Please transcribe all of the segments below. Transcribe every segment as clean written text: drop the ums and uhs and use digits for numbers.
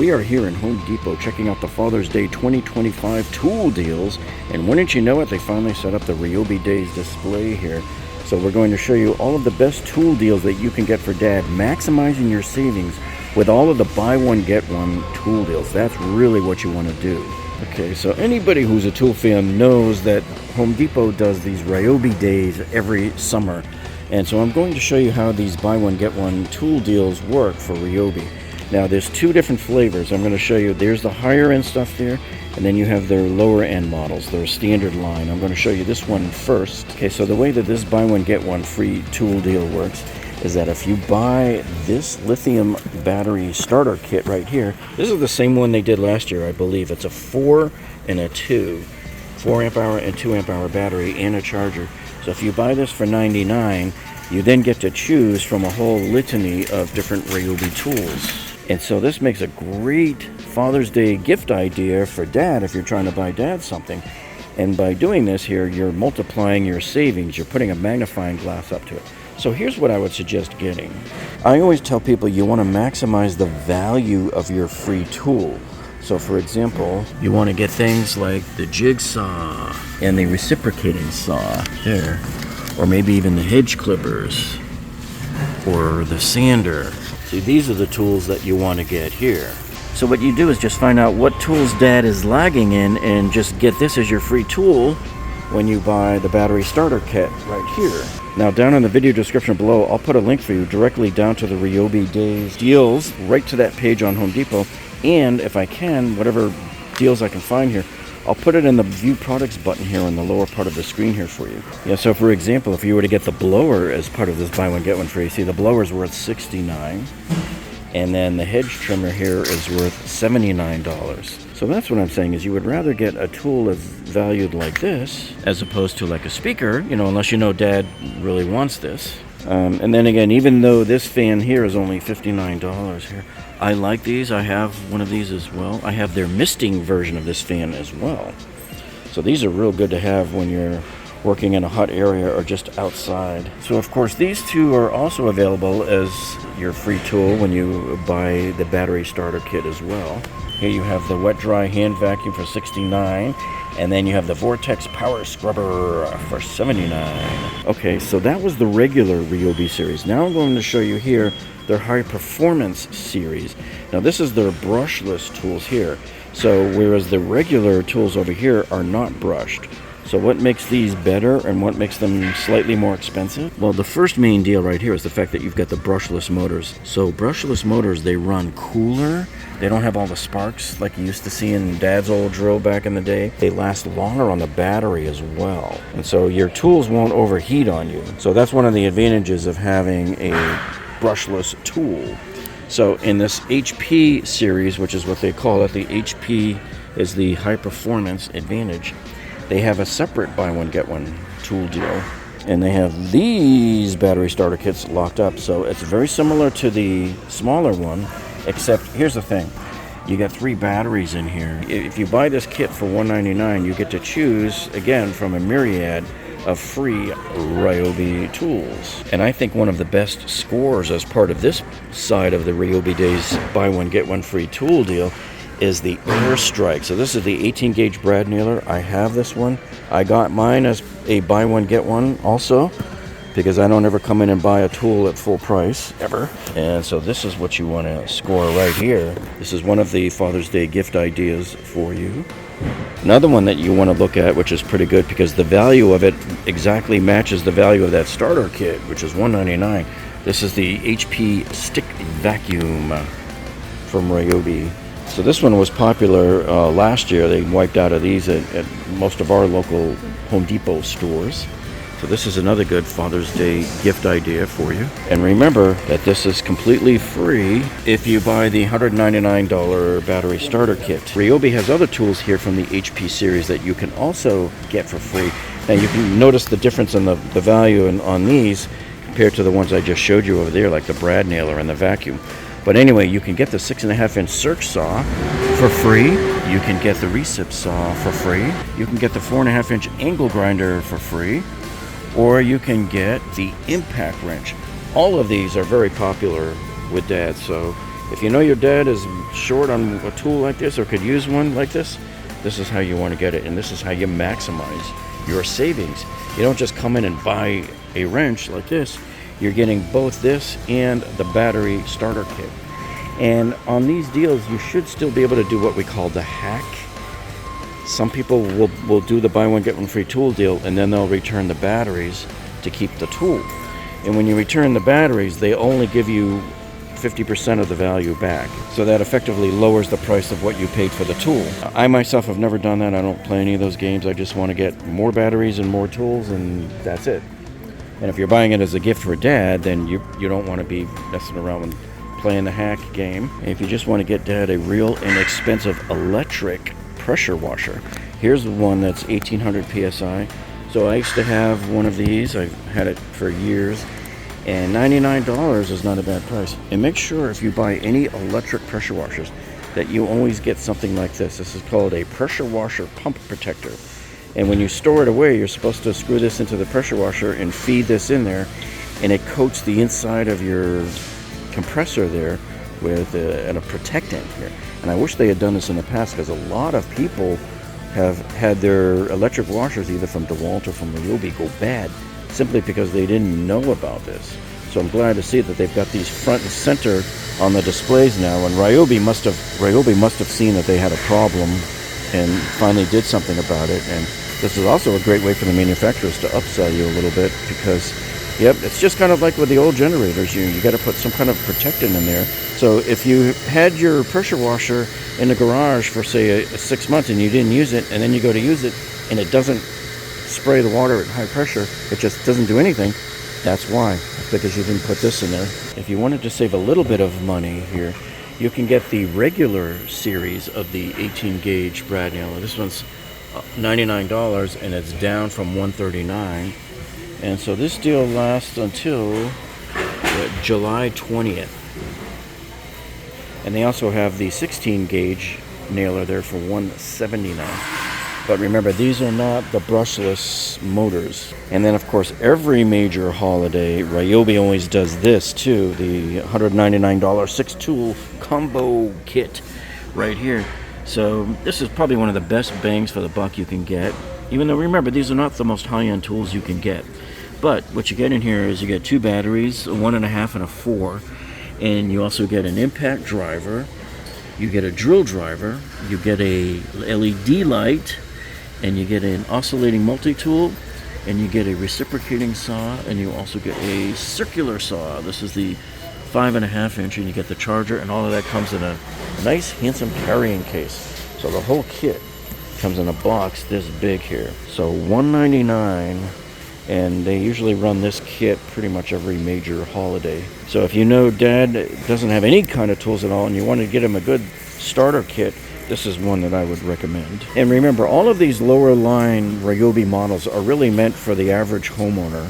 We are here in Home Depot checking out the Father's Day 2025 tool deals, and wouldn't you know it, they finally set up the Ryobi Days display here. So we're going to show you all of the best tool deals that you can get for Dad, maximizing your savings with all of the buy one get one tool deals. That's really what you want to do. Okay, so anybody who's a tool fan knows that Home Depot does these Ryobi Days every summer. And so I'm going to show you how these buy one get one tool deals work for Ryobi. Now there's two different flavors. I'm going to show you. There's the higher end stuff there, and then you have their lower end models, their standard line. I'm going to show you this one first. Okay, so the way that this buy one get one free tool deal works is that if you buy this lithium battery starter kit right here, this is the same one they did last year, I believe. It's a 4 and a 2, 4 amp hour and 2 amp hour battery and a charger. So if you buy this for $99, you then get to choose from a whole litany of different Ryobi tools. And so this makes a great Father's Day gift idea for Dad if you're trying to buy Dad something. And by doing this here, you're multiplying your savings. You're putting a magnifying glass up to it. So here's what I would suggest getting. I always tell people you want to maximize the value of your free tool. So for example, you want to get things like the jigsaw and the reciprocating saw there, or maybe even the hedge clippers or the sander. See, these are the tools that you want to get here. So what you do is just find out what tools Dad is lagging in and just get this as your free tool when you buy the battery starter kit right here. Now down in the video description below, I'll put a link for you directly down to the Ryobi Days deals, right to that page on Home Depot. And if I can, whatever deals I can find here, I'll put it in the View Products button here on the lower part of the screen here for you. Yeah, so for example, if you were to get the blower as part of this buy one get one free, see the blower's worth $69, and then the hedge trimmer here is worth $79. So that's what I'm saying, is you would rather get a tool that's valued like this as opposed to like a speaker, you know, unless you know Dad really wants this. And then again, even though this fan here is only $59 here, I like these. I have one of these as well. I have their misting version of this fan as well. So these are real good to have when you're working in a hot area or just outside. So of course these two are also available as your free tool when you buy the battery starter kit as well. Here you have the wet dry hand vacuum for $69, and then you have the Vortex Power Scrubber for $79. Okay, so that was the regular Ryobi series. Now I'm going to show you here their high performance series. Now this is their brushless tools here. So whereas the regular tools over here are not brushed. So what makes these better and what makes them slightly more expensive? Well, the first main deal right here is the fact that you've got the brushless motors. So brushless motors, they run cooler. They don't have all the sparks like you used to see in Dad's old drill back in the day. They last longer on the battery as well. And so your tools won't overheat on you. So that's one of the advantages of having a brushless tool. So in this HP series, which is what they call it, the HP is the high performance advantage. They have a separate buy one get one tool deal, and they have these battery starter kits locked up. So it's very similar to the smaller one, except here's the thing. You got 3 batteries in here. If you buy this kit for $199, you get to choose, again, from a myriad of free Ryobi tools. And I think one of the best scores as part of this side of the Ryobi Days buy one get one free tool deal is the Air Strike. So this is the 18 gauge brad nailer. I have this one. I got mine as a buy one get one also, because I don't ever come in and buy a tool at full price ever. And so this is what you want to score right here. This is one of the Father's Day gift ideas for you. Another one that you want to look at, which is pretty good because the value of it exactly matches the value of that starter kit, which is $199. This is the HP Stick Vacuum from Ryobi. So this one was popular last year. They wiped out of these at most of our local Home Depot stores. So this is another good Father's Day gift idea for you. And remember that this is completely free if you buy the $199 battery starter kit. Ryobi has other tools here from the HP series that you can also get for free. Now you can notice the difference in the value on these compared to the ones I just showed you over there, like the brad nailer and the vacuum. But anyway, you can get the 6.5-inch circ saw for free. You can get the recip saw for free. You can get the 4.5-inch angle grinder for free. Or you can get the impact wrench. All of these are very popular with Dad, so If you know your dad is short on a tool like this or could use one like this is how you want to get it, and this is how you maximize your savings. You don't just come in and buy a wrench like this. You're getting both this and the battery starter kit. And on these deals, you should still be able to do what we call the hack. Some people will do the buy one get one free tool deal, and then they'll return the batteries to keep the tool. And when you return the batteries, they only give you 50% of the value back. So that effectively lowers the price of what you paid for the tool. I myself have never done that. I don't play any of those games. I just want to get more batteries and more tools, and that's it. And if you're buying it as a gift for dad, then you don't want to be messing around with playing the hack game. And if you just want to get dad a real inexpensive electric pressure washer, here's the one that's 1800 psi. So I used to have one of these. I've had it for years, and $99 is not a bad price. And make sure if you buy any electric pressure washers that you always get something like this. This is called a pressure washer pump protector. And when you store it away, you're supposed to screw this into the pressure washer and feed this in there, and it coats the inside of your compressor there with a protectant here. And I wish they had done this in the past, because a lot of people have had their electric washers either from DeWalt or from Ryobi go bad simply because they didn't know about this. So I'm glad to see that they've got these front and center on the displays now, and Ryobi must have seen that they had a problem and finally did something about it. And this is also a great way for the manufacturers to upsell you a little bit, because yep, it's just kind of like with the old generators. You got to put some kind of protectant in there. So if you had your pressure washer in the garage for say 6 months and you didn't use it, and then you go to use it and it doesn't spray the water at high pressure, it just doesn't do anything, that's why, because you didn't put this in there. If you wanted to save a little bit of money here, you can get the regular series of the 18 gauge brad nailer. This one's $99 and it's down from $139. And so this deal lasts until July 20th. And they also have the 16 gauge nailer there for $179. But remember, these are not the brushless motors. And then of course, every major holiday, Ryobi always does this too, the $199 6 tool combo kit right here. So this is probably one of the best bangs for the buck you can get. Even though, remember, these are not the most high-end tools you can get. But what you get in here is you get 2 batteries, a 1.5 and a 4. And you also get an impact driver. You get a drill driver. You get a LED light. And you get an oscillating multi-tool. And you get a reciprocating saw. And you also get a circular saw. This is the 5.5 inch. And you get the charger. And all of that comes in a nice, handsome carrying case. So the whole kit comes in a box this big here. So $199. And they usually run this kit pretty much every major holiday. So if you know dad doesn't have any kind of tools at all and you want to get him a good starter kit, this is one that I would recommend. And remember, all of these lower line Ryobi models are really meant for the average homeowner.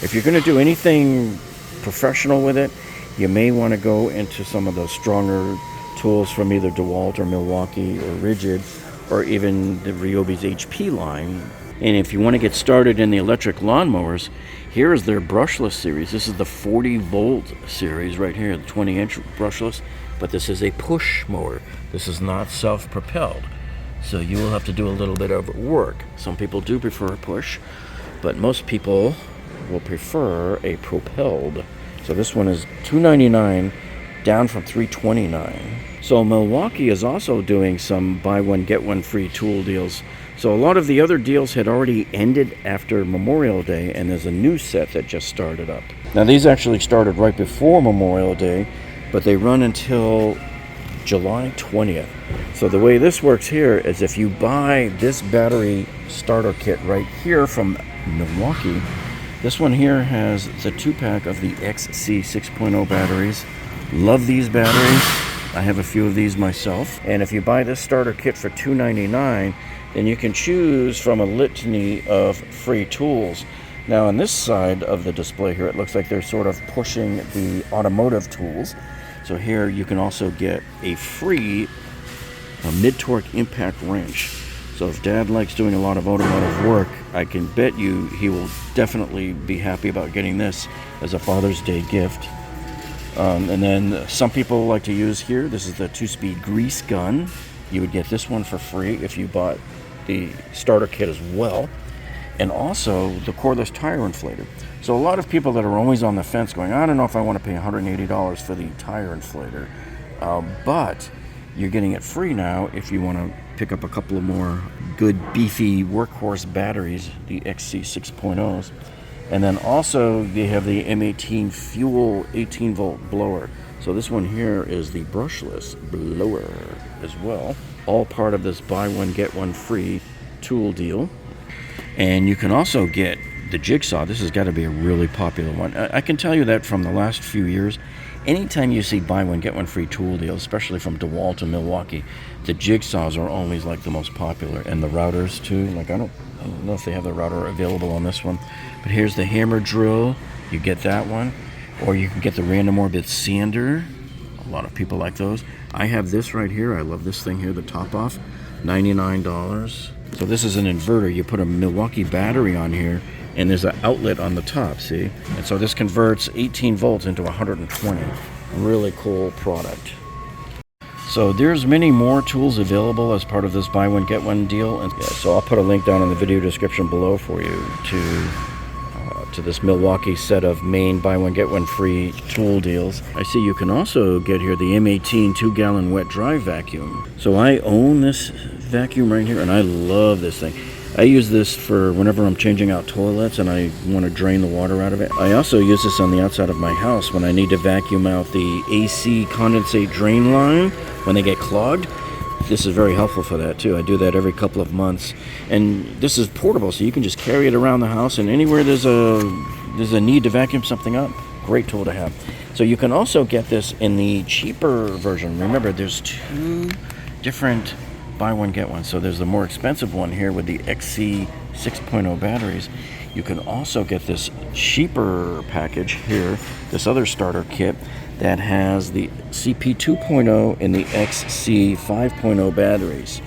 If you're going to do anything professional with it, you may want to go into some of those stronger tools from either DeWalt or Milwaukee or Rigid, or even the Ryobi's HP line. And if you want to get started in the electric lawnmowers, here is their brushless series. This is the 40 volt series right here, the 20 inch brushless, but this is a push mower. This is not self-propelled. So you will have to do a little bit of work. Some people do prefer a push, but most people will prefer a propelled. So this one is $299, down from $329. So Milwaukee is also doing some buy one get one free tool deals. So a lot of the other deals had already ended after Memorial Day, and there's a new set that just started up. Now these actually started right before Memorial Day, but they run until July 20th. So the way this works here is if you buy this battery starter kit right here from Milwaukee, this one here has the 2-pack of the XC 6.0 batteries. Love these batteries. I have a few of these myself. And if you buy this starter kit for $299, then you can choose from a litany of free tools. Now on this side of the display here, it looks like they're sort of pushing the automotive tools. So here you can also get a free mid-torque impact wrench. So if dad likes doing a lot of automotive work, I can bet you he will definitely be happy about getting this as a Father's Day gift. And then some people like to use here, this is the 2-speed grease gun. You would get this one for free if you bought the starter kit as well. And also the cordless tire inflator. So a lot of people that are always on the fence going, I don't know if I want to pay $180 for the tire inflator. But you're getting it free now if you want to pick up a couple of more good beefy workhorse batteries, the XC 6.0s. And then also they have the M18 fuel 18 volt blower. So this one here is the brushless blower as well. All part of this buy one get one free tool deal. And you can also get the jigsaw. This has got to be a really popular one. I can tell you that from the last few years, anytime you see buy one get one free tool deals, especially from DeWalt and Milwaukee, the jigsaws are always like the most popular, and the routers too. Like I don't know if they have the router available on this one, but here's the hammer drill. You get that one, or you can get the random orbit sander. A lot of people like those. I have this right here. I love this thing here, the top off, $99. So this is an inverter. You put a Milwaukee battery on here, and there's an outlet on the top, see? And so this converts 18 volts into 120. Really cool product. So there's many more tools available as part of this buy one get one deal. And yeah, so I'll put a link down in the video description below for you to this Milwaukee set of main buy one get one free tool deals. I see you can also get here the M18 2-gallon wet dry vacuum. So I own this vacuum right here, and I love this thing. I use this for whenever I'm changing out toilets and I want to drain the water out of it. I also use this on the outside of my house when I need to vacuum out the AC condensate drain line when they get clogged. This is very helpful for that too. I do that every couple of months. And this is portable, so you can just carry it around the house, and anywhere there's a need to vacuum something up, great tool to have. So you can also get this in the cheaper version. Remember, there's two different buy one get one. So there's the more expensive one here with the XC 6.0 batteries. You can also get this cheaper package here, this other starter kit that has the CP 2.0 and the XC 5.0 batteries.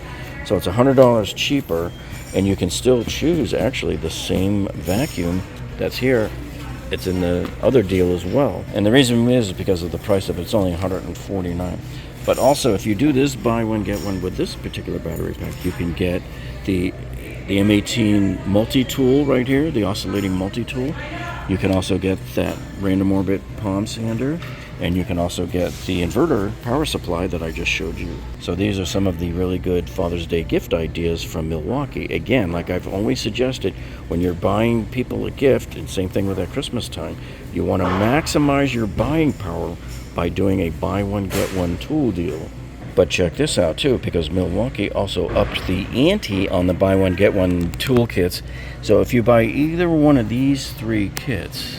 So it's $100 cheaper, and you can still choose actually the same vacuum that's here. It's in the other deal as well. And the reason is because of the price of it. It's only $149. But also, if you do this buy one get one with this particular battery pack, you can get the M18 multi-tool right here, the oscillating multi-tool. You can also get that random orbit palm sander, and you can also get the inverter power supply that I just showed you. So these are some of the really good Father's Day gift ideas from Milwaukee. Again, like I've always suggested, when you're buying people a gift, and same thing with at Christmas time, you want to maximize your buying power by doing a buy one get one tool deal. But check this out too, because Milwaukee also upped the ante on the buy one get one tool kits. So if you buy either one of these three kits,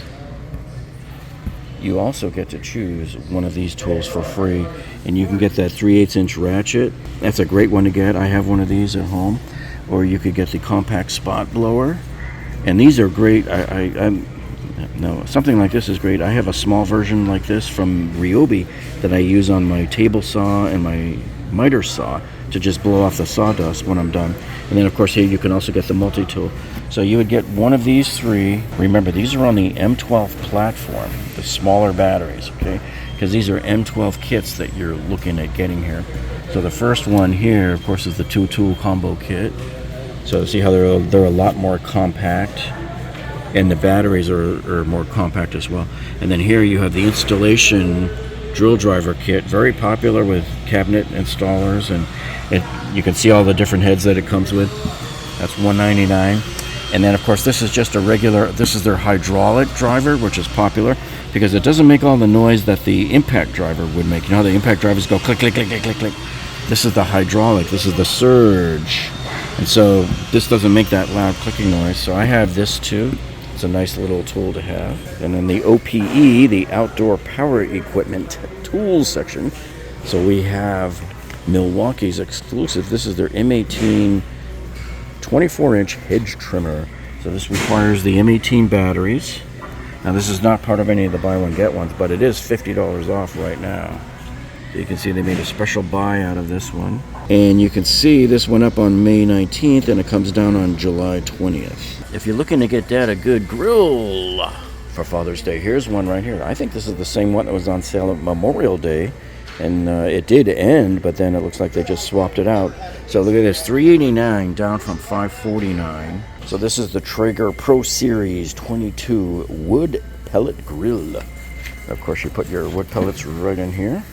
you also get to choose one of these tools for free, and you can get that 3/8 inch ratchet. That's a great one to get. I have one of these at home. Or you could get the compact spot blower, and these are great. No, something like this is great. I have a small version like this from Ryobi that I use on my table saw and my miter saw to just blow off the sawdust when I'm done. And then of course here you can also get the multi-tool. So you would get one of these three. Remember, these are on the M12 platform, the smaller batteries, okay? Because these are M12 kits that you're looking at getting here. So the first one here, of course, is the 2-tool combo kit. So see how they're a lot more compact, and the batteries are more compact as well. And then here you have the installation drill driver kit, very popular with cabinet installers, and you can see all the different heads that it comes with. That's $199. And then of course this is just a regular, this is their hydraulic driver, which is popular because it doesn't make all the noise that the impact driver would make. You know how the impact drivers go click, click, click, click, click, click. This is the hydraulic, this is the surge. And so this doesn't make that loud clicking noise. So I have this too. It's a nice little tool to have. And then the OPE, the outdoor power equipment tools section. So we have Milwaukee's exclusive. This is their M18 24-inch hedge trimmer. So this requires the M18 batteries. Now this is not part of any of the buy one get ones, but it is $50 off right now. So you can see they made a special buy out of this one. And you can see this went up on May 19th and it comes down on July 20th. If you're looking to get Dad a good grill for Father's Day. Here's one right here. I think this is the same one that was on sale at Memorial Day, and it did end, but then it looks like they just swapped it out. So look at this, $389 down from $549. So this is the Traeger Pro Series 22 wood pellet grill. Of course, you put your wood pellets right in here.